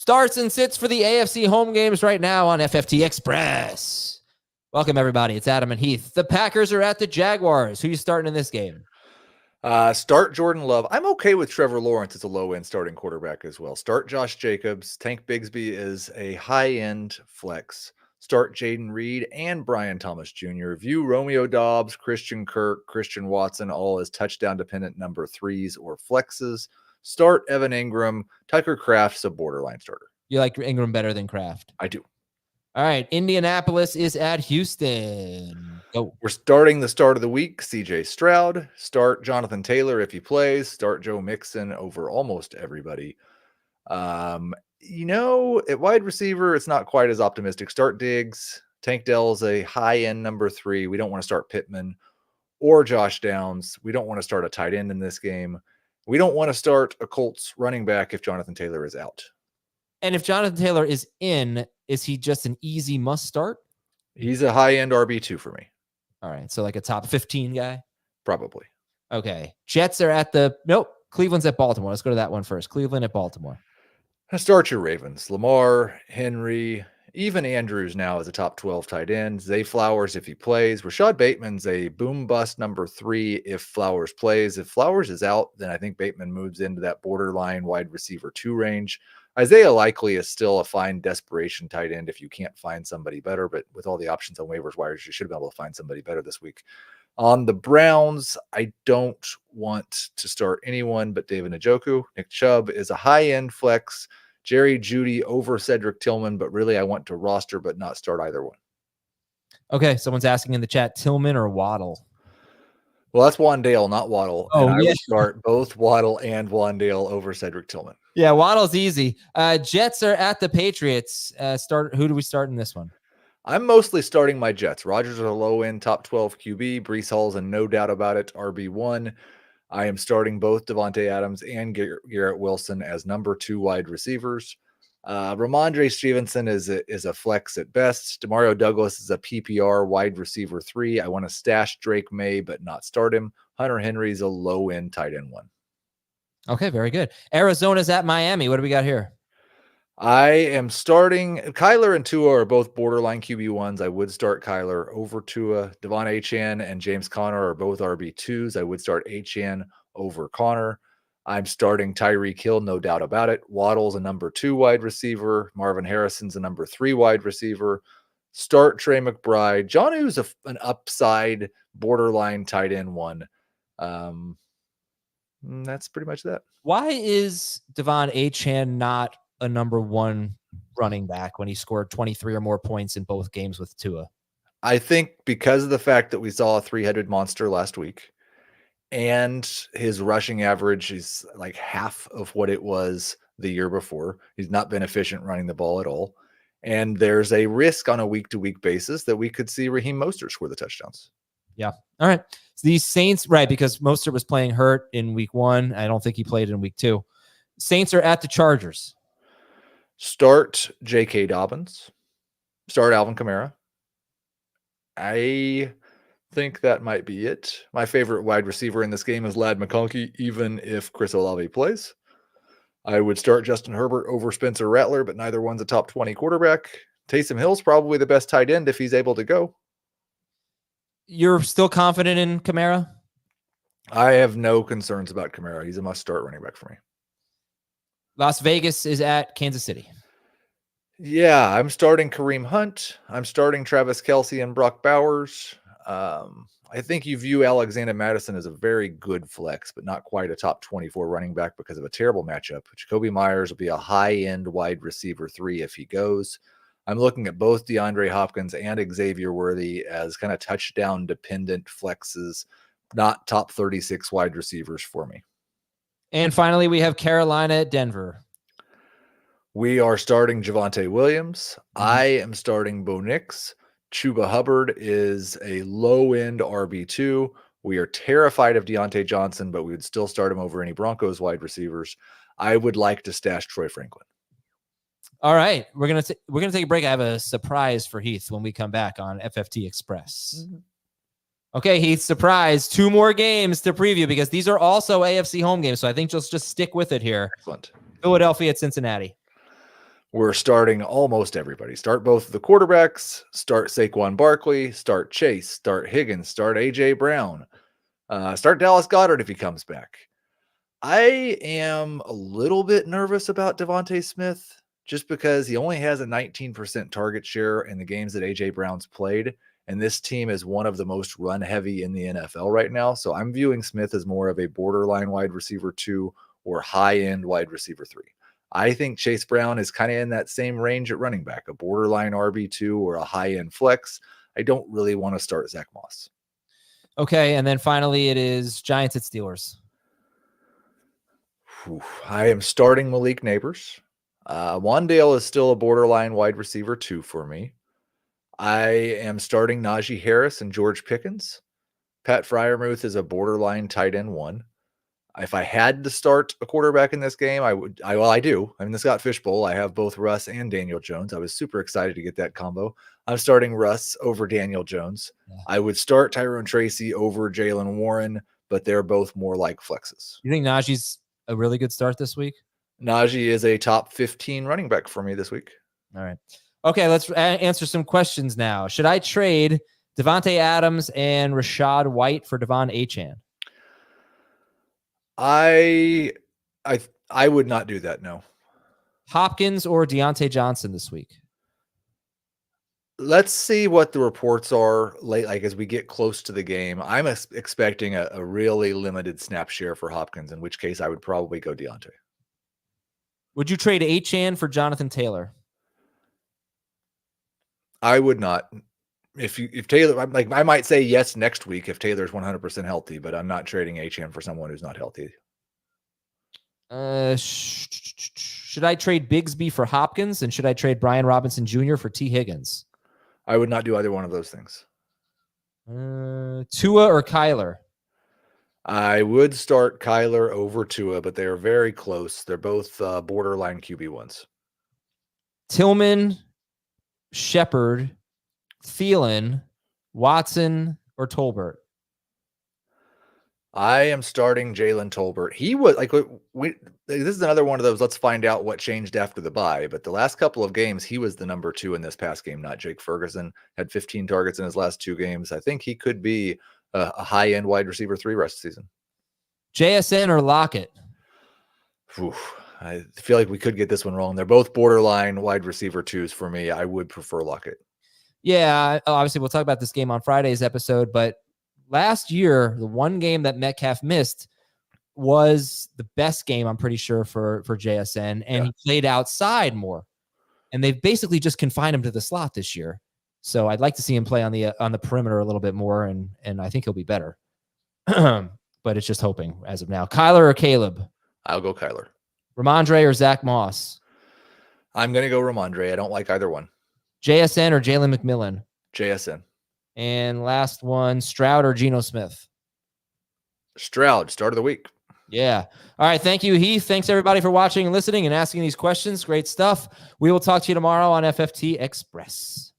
Starts and sits for the AFC home games right now on FFT Express. Welcome, everybody. It's Adam and Heath. The Packers are at the Jaguars. Who are you starting in this game? Start Jordan Love. I'm okay with Trevor Lawrence as a low-end starting quarterback as well. Start Josh Jacobs. Tank Bigsby is a high-end flex. Start Jaden Reed and Brian Thomas Jr. View Romeo Doubs, Christian Kirk, Christian Watson, all as touchdown-dependent number threes or flexes. Start Evan Ingram. Tucker Kraft's a borderline starter. You like Ingram better than Kraft? I do. All right. Indianapolis is at Houston. Go. We're starting the start of the week. CJ Stroud. Start Jonathan Taylor if he plays. Start Joe Mixon over almost everybody. At wide receiver, it's not quite as optimistic. Start Diggs. Tank Dell's a high-end number 3. We don't want to start Pittman or Josh Downs. We don't want to start a tight end in this game. We don't want to start a Colts running back if Jonathan Taylor is out. And if Jonathan Taylor is in, is he just an easy must start? He's a high-end RB2 for me. All right. So like a top 15 guy? Probably. Okay. Jets are at Cleveland's at Baltimore. Let's go to that one first. Cleveland at Baltimore. Start your Ravens. Lamar, Henry, even Andrews now is a top 12 tight end. Zay Flowers if he plays. Rashad Bateman's a boom-bust number 3 if Flowers plays. If Flowers is out, then I think Bateman moves into that borderline wide receiver 2 range. Isaiah Likely is still a fine desperation tight end if you can't find somebody better, but with all the options on waivers wires, you should be able to find somebody better this week. On the Browns, I don't want to start anyone but David Njoku. Nick Chubb is a high-end flex. Jerry Jeudy over Cedric Tillman, but really I want to roster but not start either one. Okay, someone's asking in the chat, Tillman or Waddle? Well, that's Wandale, not Waddle. Oh, and I would start both Waddle and Wandale over Cedric Tillman. Yeah, Waddle's easy. Jets are at the Patriots. Who do we start in this one? I'm mostly starting my Jets. Rodgers is a low-end top 12 QB. Breece Hall's a no doubt about it RB1. I am starting both Devontae Adams and Garrett Wilson as number 2 wide receivers. Ramondre Stevenson is a flex at best. Demario Douglas is a PPR wide receiver 3. I want to stash Drake May but not start him. Hunter Henry's a low-end tight end 1. Okay, very good. Arizona's at Miami. What do we got here? I am starting Kyler and Tua are both borderline QB1s. I would start Kyler over Tua. Devon Achane and James Conner are both RB2s. I would start Achane over Conner. I'm starting Tyreek Hill, no doubt about it. Waddle's a number 2 wide receiver. Marvin Harrison's a number 3 wide receiver. Start Trey McBride. Jonnu's an upside borderline tight end 1. That's pretty much that. Why is Devon Achane not a number 1 running back when he scored 23 or more points in both games with Tua? I think because of the fact that we saw a 3-headed monster last week and his rushing average is like half of what it was the year before. He's not been efficient running the ball at all. And there's a risk on a week-to-week basis that we could see Raheem Mostert score the touchdowns. Yeah. All right. So these Saints, right, because Mostert was playing hurt in week 1. I don't think he played in week 2. Saints are at the Chargers. Start J.K. Dobbins. Start Alvin Kamara. I think that might be it. My favorite wide receiver in this game is Ladd McConkey, even if Chris Olave plays. I would start Justin Herbert over Spencer Rattler, but neither one's a top 20 quarterback. Taysom Hill's probably the best tight end if he's able to go. You're still confident in Kamara? I have no concerns about Kamara. He's a must-start running back for me. Las Vegas is at Kansas City. Yeah, I'm starting Kareem Hunt. I'm starting Travis Kelce and Brock Bowers. I think you view Alexander Madison as a very good flex, but not quite a top 24 running back because of a terrible matchup. Jacoby Myers will be a high-end wide receiver 3 if he goes. I'm looking at both DeAndre Hopkins and Xavier Worthy as kind of touchdown-dependent flexes, not top 36 wide receivers for me. And finally, we have Carolina at Denver. We are starting Javonte Williams. I am starting Bo Nix. Chuba Hubbard is a low-end RB2. We are terrified of Deontay Johnson, but we would still start him over any Broncos wide receivers. I would like to stash Troy Franklin. All right, we're gonna take a break. I have a surprise for Heath when we come back on FFT Express. Okay, Heath, surprise. 2 more games to preview because these are also AFC home games. So I think just stick with it here. Excellent. Philadelphia at Cincinnati. We're starting almost everybody. Start both of the quarterbacks, start Saquon Barkley, start Chase, start Higgins, start A.J. Brown, start Dallas Goedert if he comes back. I am a little bit nervous about Devontae Smith just because he only has a 19% target share in the games that A.J. Brown's played, and this team is one of the most run-heavy in the NFL right now. So I'm viewing Smith as more of a borderline wide receiver 2 or high-end wide receiver 3. I think Chase Brown is kind of in that same range at running back, a borderline RB2 or a high-end flex. I don't really want to start Zach Moss. Okay, and then finally it is Giants at Steelers. I am starting Malik Neighbors. Wandale is still a borderline wide receiver 2 for me. I am starting Najee Harris and George Pickens. Pat Freiermuth is a borderline tight end 1. If I had to start a quarterback in this game, I do. I'm in the Scott Fish Bowl. I have both Russ and Daniel Jones. I was super excited to get that combo. I'm starting Russ over Daniel Jones. Yeah. I would start Tyrone Tracy over Jalen Warren, but they're both more like flexes. You think Najee's a really good start this week? Najee is a top 15 running back for me this week. All right. Okay, let's answer some questions now. Should I trade Devontae Adams and Rachaad White for Devon Achane? I would not do that, no. Hopkins or Deontay Johnson this week? Let's see what the reports are late, like as we get close to the game. I'm expecting a really limited snap share for Hopkins, in which case I would probably go Deontay. Would you trade Achane for Jonathan Taylor? I would not. If Taylor, I might say yes next week if Taylor's 100% healthy, but I'm not trading Achane for someone who's not healthy. Should I trade Bigsby for Hopkins, and should I trade Brian Robinson Jr. for T. Higgins? I would not do either one of those things. Tua or Kyler? I would start Kyler over Tua, but they are very close. They're both borderline QB1s. Tillman, Shepard, Thielen, Watson, or Tolbert? I am starting Jalen Tolbert. He was like, this is another one of those, let's find out what changed after the bye. But the last couple of games, he was the number 2 in this past game, not Jake Ferguson. Had 15 targets in his last 2 games. I think he could be a high-end wide receiver 3 rest of the season. JSN or Lockett? I feel like we could get this one wrong. They're both borderline wide receiver 2s for me. I would prefer Lockett. Yeah, obviously we'll talk about this game on Friday's episode, but last year, the one game that Metcalf missed was the best game, I'm pretty sure, for JSN, and he played outside more. And they've basically just confined him to the slot this year. So I'd like to see him play on the perimeter a little bit more, and I think he'll be better. But it's just hoping as of now. Kyler or Caleb? I'll go Kyler. Ramondre or Zach Moss? I'm going to go Ramondre. I don't like either one. JSN or Jalen McMillan? JSN. And last one, Stroud or Geno Smith? Stroud, start of the week. Yeah. All right. Thank you, Heath. Thanks, everybody, for watching and listening and asking these questions. Great stuff. We will talk to you tomorrow on FFT Express.